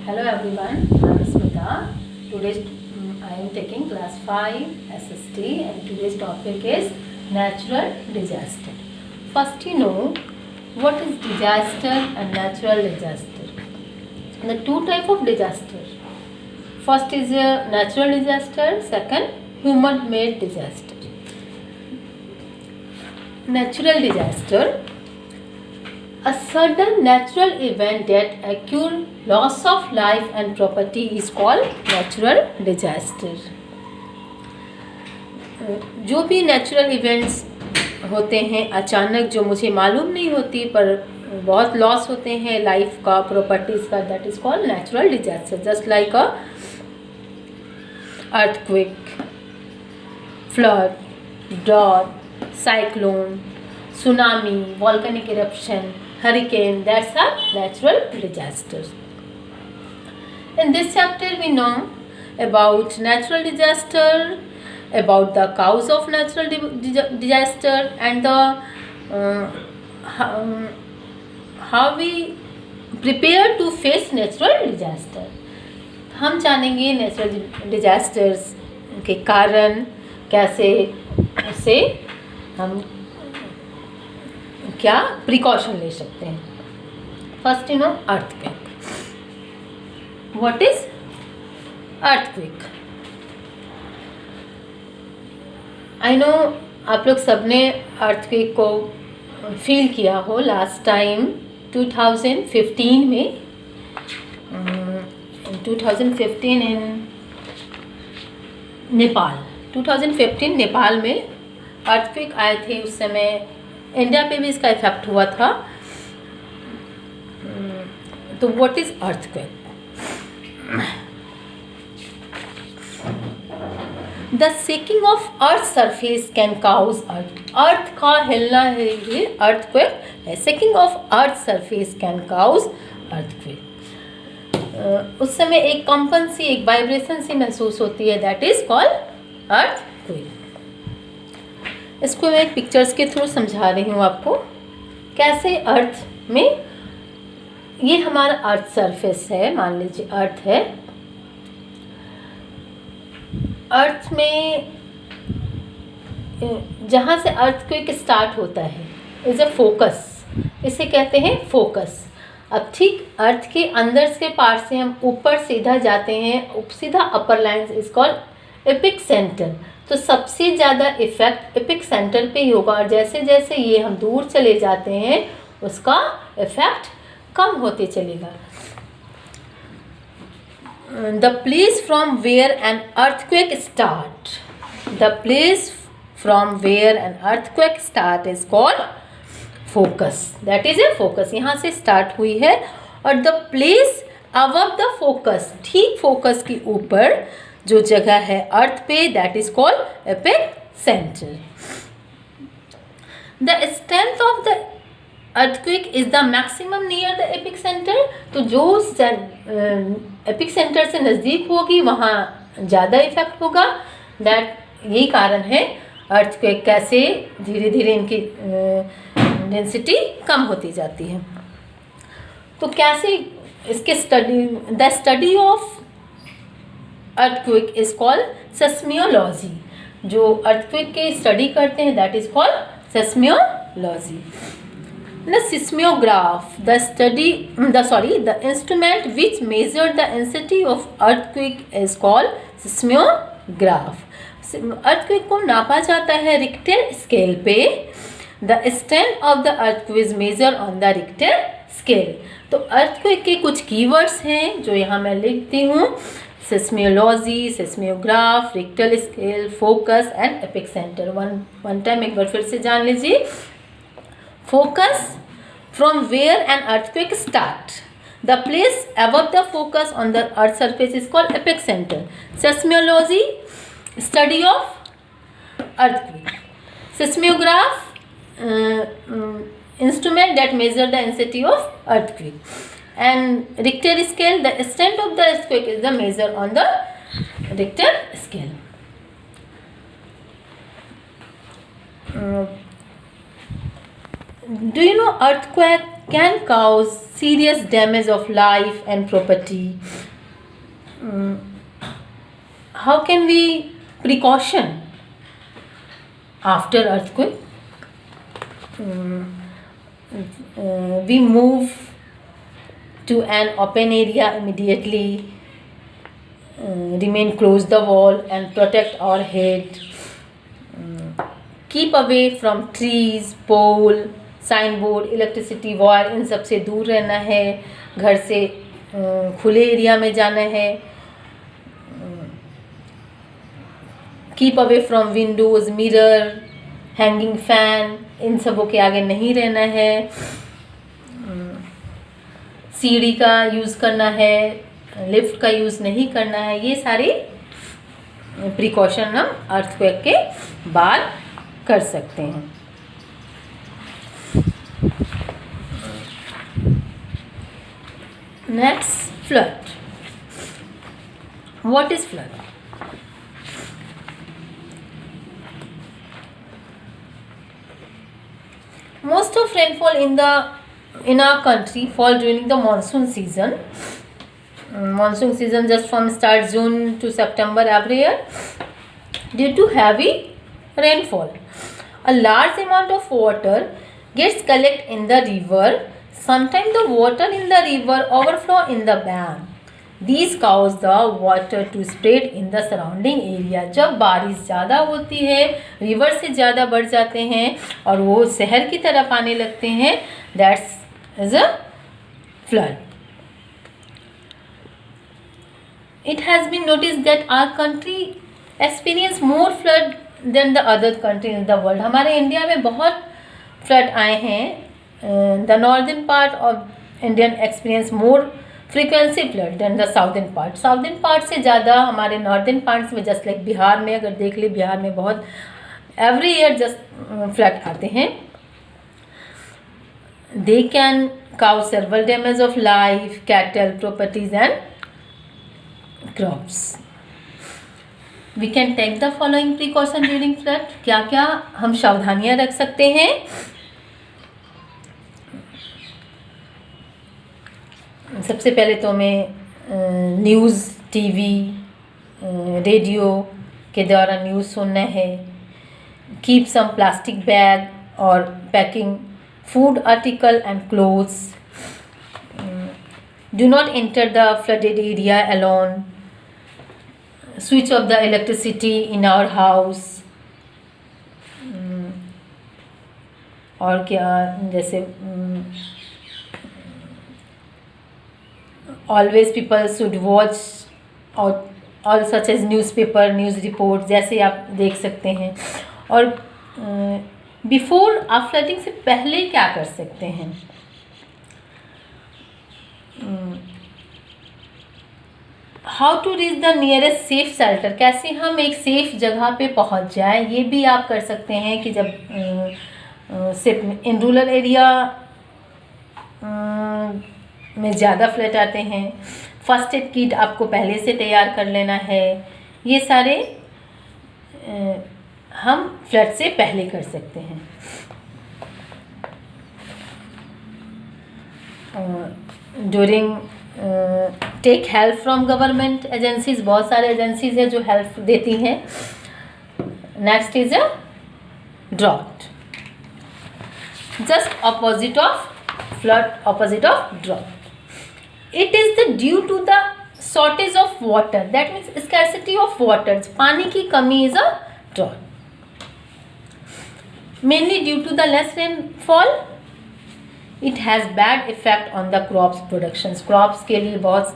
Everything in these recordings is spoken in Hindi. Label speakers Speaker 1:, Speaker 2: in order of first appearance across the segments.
Speaker 1: Hello everyone, I am Smita. Today I am taking class 5 SST and today's topic is natural disaster. First you know what is disaster and natural disaster. The two type of disaster. First is a natural disaster, second human made disaster. Natural disaster, a sudden natural event that occur loss of life and property is called natural disaster. जो भी नेचुरल इवेंट्स होते हैं अचानक, जो मुझे मालूम नहीं होती पर बहुत लॉस होते हैं लाइफ का, प्रॉपर्टीज का, that is called natural disaster. Just like a earthquake, flood, drought, cyclone, tsunami, volcanic eruption, hurricane, that's a natural disaster. In this chapter we know about natural disaster, about the cause of natural disaster and the how we prepare to face natural disaster. हम जानेंगे नेचुरल डिजास्टर्स के कारण, कैसे उससे हम क्या प्रिकॉशन ले सकते हैं. First you know earthquake. What is earthquake? I know आप लोग सबने अर्थक्वेक को फील किया हो लास्ट टाइम 2015 में. 2015 इन नेपाल, 2015 नेपाल में अर्थक्वेक आए थे. उस समय इंडिया पे भी इसका इफेक्ट हुआ था. तो what is earthquake? The shaking of earth surface can cause earth का हिलना है अर्थक्वेक है. Shaking of earth surface can cause earthquake. उस समय एक कंपन सी, एक वाइब्रेशन सी महसूस होती है, दैट इज कॉल्ड अर्थक्वेक. इसको मैं पिक्चर्स के थ्रू समझा रही हूँ आपको कैसे अर्थ में, ये हमारा अर्थ सरफेस है, मान लीजिए अर्थ है. अर्थ में जहाँ से अर्थक्वेक स्टार्ट होता है इज अ फोकस, इसे कहते हैं फोकस. अब ठीक अर्थ के अंदर के पार्ट से हम ऊपर सीधा जाते हैं, सीधा अपर line is called epicentre. तो सबसे ज़्यादा इफेक्ट एपिक सेंटर पे ही होगा और जैसे जैसे ये हम दूर चले जाते हैं उसका इफेक्ट कम होते चलेगा. The place from where an earthquake start, the place from where an earthquake start is called focus. That is a focus. यहाँ से स्टार्ट हुई है और the place above the focus, ठीक फोकस के ऊपर जो जगह है अर्थ पे, that is called epicentre. The strength of the earthquake is the maximum near the epicentre. तो जो एपिक सेंटर से नज़दीक होगी वहाँ ज़्यादा इफेक्ट होगा. दैट यही कारण है अर्थक्वेक कैसे धीरे धीरे इनकी डेंसिटी कम होती जाती है. तो कैसे इसके the study of earthquake is called seismology. जो अर्थक्वेक के स्टडी करते हैं that is called seismology. The seismograph, the instrument which measure the intensity of earthquake is called seismograph. Earthquake को नापा जाता है रिक्टर स्केल पे. The strength of the earthquake is measure on the Richter scale. तो अर्थक्वेक के कुछ कीवर्ड्स हैं जो यहाँ मैं लिखती हूँ: seismology, seismograph, Richter scale, focus and epic centre. One time एक बार फिर से जान लीजिए. Focus, from where an earthquake start, the place above the focus on the earth surface is called epicentre. Seismology, study of earthquake. Seismograph, instrument that measure the intensity of earthquake. And Richter scale, the extent of the earthquake is the measure on the Richter scale. Do you know earthquake can cause serious damage of life and property. how can we precaution after earthquake? We move to an open area immediately, remain close the wall and protect our head, keep away from trees, pole, signboard, electricity wire, इन सब से दूर रहना है, घर से खुले एरिया में जाना है, keep away from windows, mirror, hanging fan, इन सबों के आगे नहीं रहना है, सीढ़ी का यूज़ करना है, लिफ्ट का यूज़ नहीं करना है। ये सारी प्रिकॉशन हम अर्थक्वेक के बाद कर सकते हैं। Next, flood. What is flood? Most of rainfall in our country fall during the monsoon season. Monsoon season just from start June to September every year. Due to heavy rainfall, a large amount of water gets collected in the river. Sometimes the water in the river overflow in the bank. These cause the water to spread in the surrounding area. जब बारिश ज़्यादा होती है, रिवर से ज़्यादा बढ़ जाते हैं और वो शहर की तरफ आने लगते हैं, that's is a flood. It has been noticed that our country experience more flood than the other countries in the world. हमारे इंडिया में बहुत फ्लड आए हैं. The northern part of Indian experience more frequency flood than the southern part. Southern part से ज़्यादा हमारे northern parts में, जस्ट लाइक बिहार में अगर देख ले, बिहार में बहुत every year जस्ट फ्लड आते हैं. They can cause several damage of life, cattle, properties and crops. We can take the following precaution during flood. क्या क्या हम सावधानियाँ रख सकते हैं? सबसे पहले तो हमें न्यूज़, टीवी, रेडियो के द्वारा न्यूज़ सुनना है. कीप सम प्लास्टिक बैग और packing food article and clothes. Do not enter the flooded area alone. Switch off the electricity in our house. और क्या, जैसे always people should watch all such as newspaper, news report, जैसे आप देख सकते हैं. और बिफोर आप फ्लडिंग से पहले क्या कर सकते हैं? How to reach the nearest safe shelter. कैसे हम एक सेफ जगह पे पहुंच जाए, ये भी आप कर सकते हैं कि जब सिर्फ इन रूरल एरिया में ज़्यादा फ्लड आते हैं, फर्स्ट एड किट आपको पहले से तैयार कर लेना है. ये सारे हम फ्लड से पहले कर सकते हैं. During take help from government agencies. बहुत सारे एजेंसीज हैं जो हेल्प देती हैं. Next is a drought. Just opposite of flood, opposite of drought. It is the due to the shortage of water. That means scarcity of water. पानी की कमी is a drought. Mainly due to the less rainfall, it has bad effect on the crops productions. Crops के लिए बहुत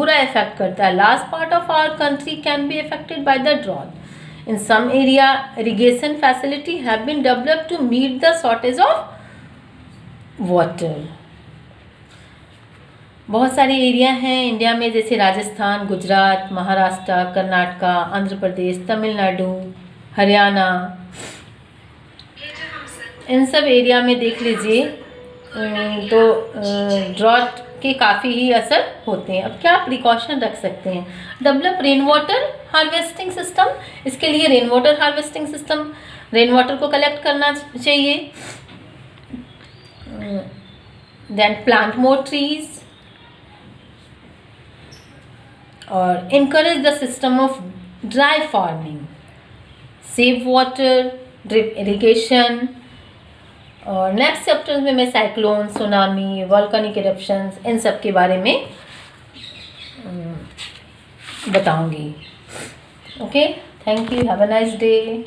Speaker 1: बुरा effect करता है. Large part of our country can be affected by the drought. In some area, irrigation facility have been developed to meet the shortage of water. बहुत सारे एरिया हैं इंडिया में, जैसे राजस्थान, गुजरात, महाराष्ट्र, कर्नाटका, आंध्र प्रदेश, तमिलनाडु, हरियाणा, इन सब एरिया में देख लीजिए तो ड्रॉट के काफ़ी ही असर होते हैं. अब क्या प्रिकॉशन रख सकते हैं? Develop rain water harvesting system. इसके लिए rain water harvesting system, rain water को कलेक्ट करना चाहिए. Then plant more trees. और encourage the system of dry farming, save water, drip irrigation. और नेक्स्ट चैप्टर में मैं साइक्लोन, सुनामी, वॉल्केनिक इरप्शंस, इन सब के बारे में बताऊंगी। Okay, thank you, have a nice day.